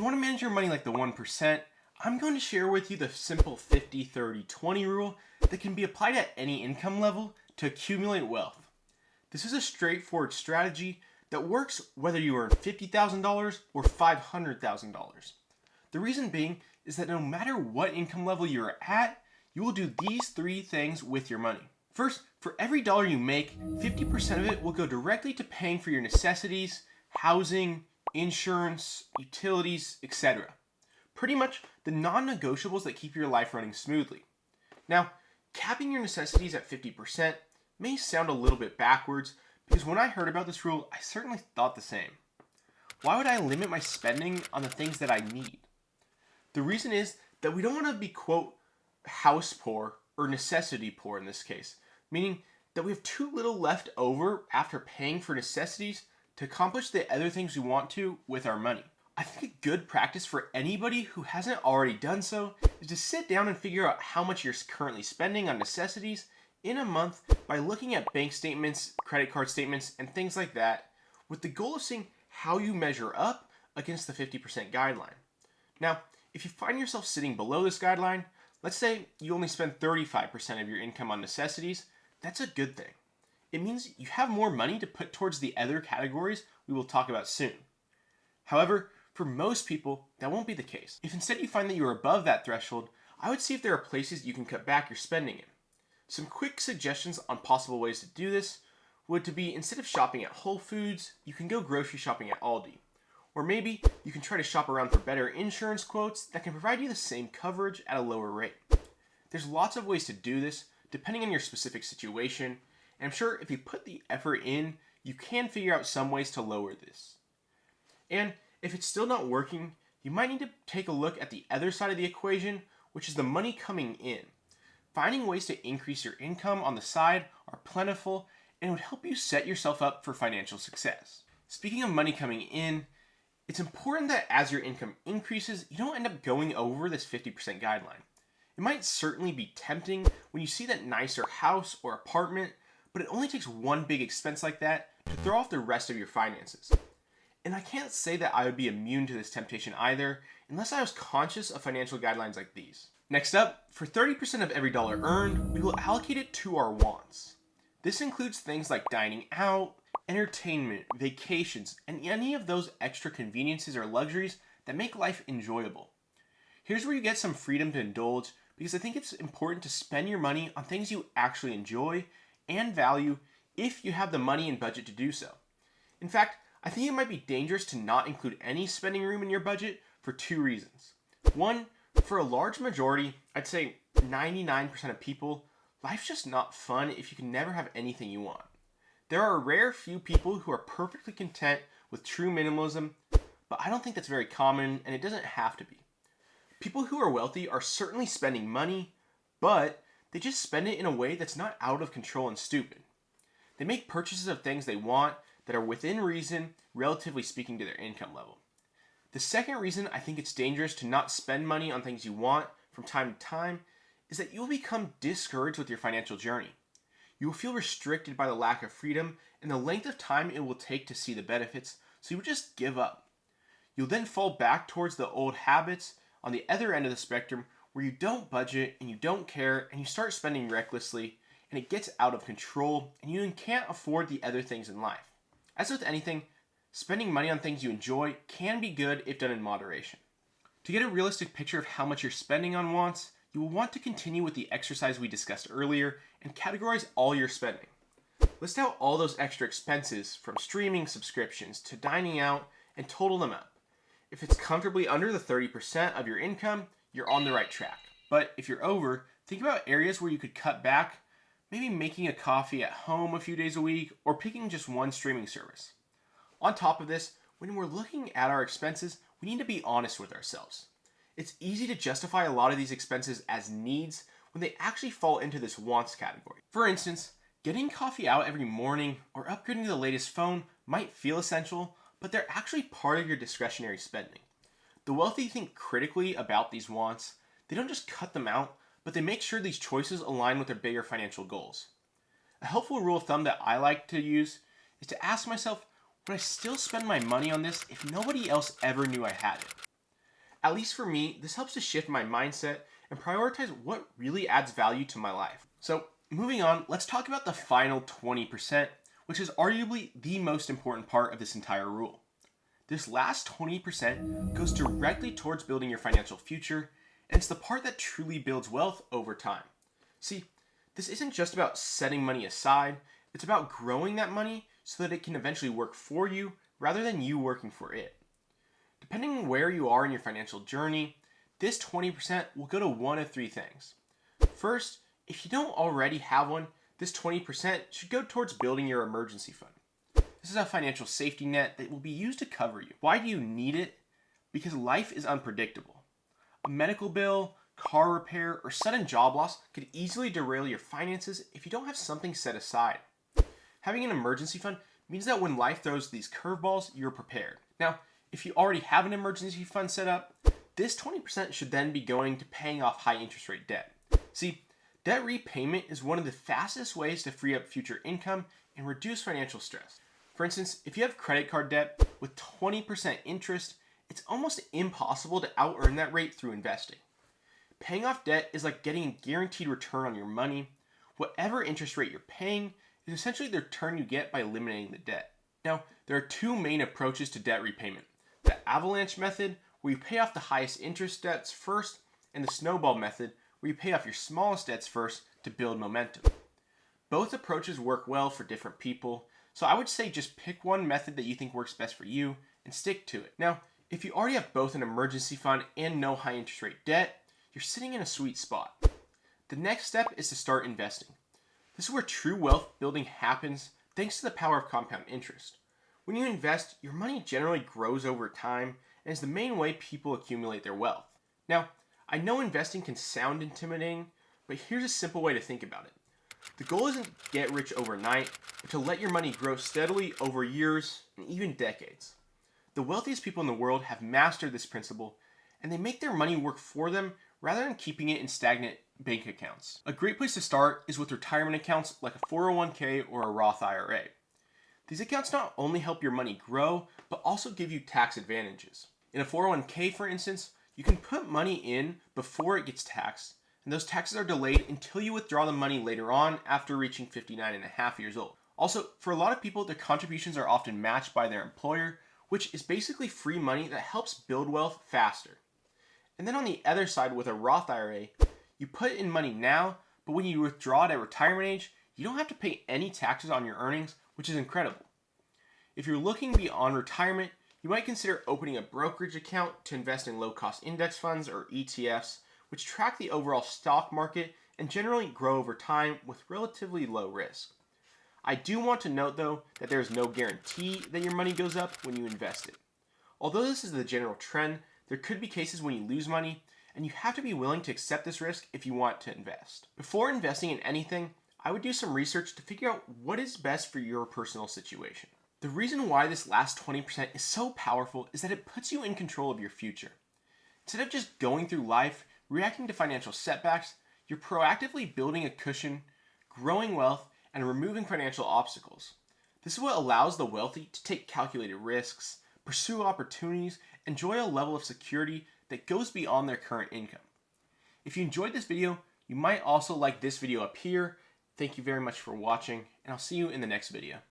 you want to manage your money like the 1%, I'm going to share with you the simple 50-30-20 rule that can be applied at any income level to accumulate wealth. This is a straightforward strategy that works whether you earn $50,000 or $500,000. The reason being is that no matter what income level you are at, you will do these three things with your money. First, for every dollar you make, 50% of it will go directly to paying for your necessities, housing, insurance, utilities, etc. Pretty much the non-negotiables that keep your life running smoothly. Now, capping your necessities at 50% may sound a little bit backwards, because when I heard about this rule, I certainly thought the same. Why would I limit my spending on the things that I need? The reason is that we don't want to be, quote, house poor or necessity poor in this case, meaning that we have too little left over after paying for necessities to accomplish the other things we want to with our money. I think a good practice for anybody who hasn't already done so is to sit down and figure out how much you're currently spending on necessities in a month by looking at bank statements, credit card statements, and things like that, with the goal of seeing how you measure up against the 50% guideline. Now, if you find yourself sitting below this guideline, let's say you only spend 35% of your income on necessities, that's a good thing. It means you have more money to put towards the other categories we will talk about soon. However, for most people, that won't be the case. If instead you find that you are above that threshold, I would see if there are places you can cut back your spending in. Some quick suggestions on possible ways to do this would to be, instead of shopping at Whole Foods, you can go grocery shopping at Aldi. Or maybe you can try to shop around for better insurance quotes that can provide you the same coverage at a lower rate. There's lots of ways to do this, depending on your specific situation, and I'm sure if you put the effort in, you can figure out some ways to lower this. And if it's still not working, you might need to take a look at the other side of the equation, which is the money coming in. Finding ways to increase your income on the side are plentiful and would help you set yourself up for financial success. Speaking of money coming in, it's important that as your income increases, you don't end up going over this 50% guideline. It might certainly be tempting when you see that nicer house or apartment, but it only takes one big expense like that to throw off the rest of your finances. And I can't say that I would be immune to this temptation either, unless I was conscious of financial guidelines like these. Next up, for 30% of every dollar earned, we will allocate it to our wants. This includes things like dining out, entertainment, vacations, and any of those extra conveniences or luxuries that make life enjoyable. Here's where you get some freedom to indulge, because I think it's important to spend your money on things you actually enjoy and value if you have the money and budget to do so. In fact, I think it might be dangerous to not include any spending room in your budget for two reasons. One, for a large majority, I'd say 99% of people, life's just not fun if you can never have anything you want. There are a rare few people who are perfectly content with true minimalism, but I don't think that's very common, and it doesn't have to be. People who are wealthy are certainly spending money, but they just spend it in a way that's not out of control and stupid. They make purchases of things they want that are within reason, relatively speaking, to their income level. The second reason I think it's dangerous to not spend money on things you want from time to time is that you will become discouraged with your financial journey. You will feel restricted by the lack of freedom and the length of time it will take to see the benefits, so you will just give up. You'll then fall back towards the old habits on the other end of the spectrum, where you don't budget and you don't care and you start spending recklessly, and it gets out of control and you can't afford the other things in life. As with anything, spending money on things you enjoy can be good if done in moderation. To get a realistic picture of how much you're spending on wants, you will want to continue with the exercise we discussed earlier and categorize all your spending. List out all those extra expenses, from streaming subscriptions to dining out, and total them up. If it's comfortably under the 30% of your income, you're on the right track. But if you're over, think about areas where you could cut back, maybe making a coffee at home a few days a week, or picking just one streaming service. On top of this, when we're looking at our expenses, we need to be honest with ourselves. It's easy to justify a lot of these expenses as needs when they actually fall into this wants category. For instance, getting coffee out every morning or upgrading to the latest phone might feel essential, but they're actually part of your discretionary spending. The wealthy think critically about these wants. They don't just cut them out, but they make sure these choices align with their bigger financial goals. A helpful rule of thumb that I like to use is to ask myself, would I still spend my money on this if nobody else ever knew I had it? At least for me, this helps to shift my mindset and prioritize what really adds value to my life. So moving on, let's talk about the final 20%, which is arguably the most important part of this entire rule. This last 20% goes directly towards building your financial future, and it's the part that truly builds wealth over time. See, this isn't just about setting money aside, it's about growing that money so that it can eventually work for you rather than you working for it. Depending on where you are in your financial journey, this 20% will go to one of three things. First, if you don't already have one, this 20% should go towards building your emergency fund. This is a financial safety net that will be used to cover you. Why do you need it? Because life is unpredictable. A medical bill, car repair, or sudden job loss could easily derail your finances if you don't have something set aside. Having an emergency fund means that when life throws these curveballs, you're prepared. Now, if you already have an emergency fund set up, this 20% should then be going to paying off high interest rate debt. See, debt repayment is one of the fastest ways to free up future income and reduce financial stress. For instance, if you have credit card debt with 20% interest, it's almost impossible to out-earn that rate through investing. Paying off debt is like getting a guaranteed return on your money. Whatever interest rate you're paying is essentially the return you get by eliminating the debt. Now, there are two main approaches to debt repayment. The avalanche method, where you pay off the highest interest debts first, and the snowball method, where you pay off your smallest debts first to build momentum. Both approaches work well for different people, so I would say just pick one method that you think works best for you and stick to it. Now, if you already have both an emergency fund and no high interest rate debt, you're sitting in a sweet spot. The next step is to start investing. This is where true wealth building happens thanks to the power of compound interest. When you invest, your money generally grows over time and is the main way people accumulate their wealth. Now, I know investing can sound intimidating, but here's a simple way to think about it. The goal isn't to get rich overnight, but to let your money grow steadily over years and even decades. The wealthiest people in the world have mastered this principle, and they make their money work for them rather than keeping it in stagnant bank accounts. A great place to start is with retirement accounts like a 401k or a Roth IRA. These accounts not only help your money grow, but also give you tax advantages. In a 401k, for instance, you can put money in before it gets taxed, and those taxes are delayed until you withdraw the money later on after reaching 59 and a half years old. Also, for a lot of people, their contributions are often matched by their employer, which is basically free money that helps build wealth faster. And then on the other side with a Roth IRA, you put in money now, but when you withdraw it at retirement age, you don't have to pay any taxes on your earnings, which is incredible. If you're looking beyond retirement, you might consider opening a brokerage account to invest in low-cost index funds or ETFs, which track the overall stock market and generally grow over time with relatively low risk. I do want to note though that there is no guarantee that your money goes up when you invest it. Although this is the general trend, there could be cases when you lose money, and you have to be willing to accept this risk if you want to invest. Before investing in anything, I would do some research to figure out what is best for your personal situation. The reason why this last 20% is so powerful is that it puts you in control of your future. Instead of just going through life, reacting to financial setbacks, you're proactively building a cushion, growing wealth, and removing financial obstacles. This is what allows the wealthy to take calculated risks, pursue opportunities, and enjoy a level of security that goes beyond their current income. If you enjoyed this video, you might also like this video up here. Thank you very much for watching, and I'll see you in the next video.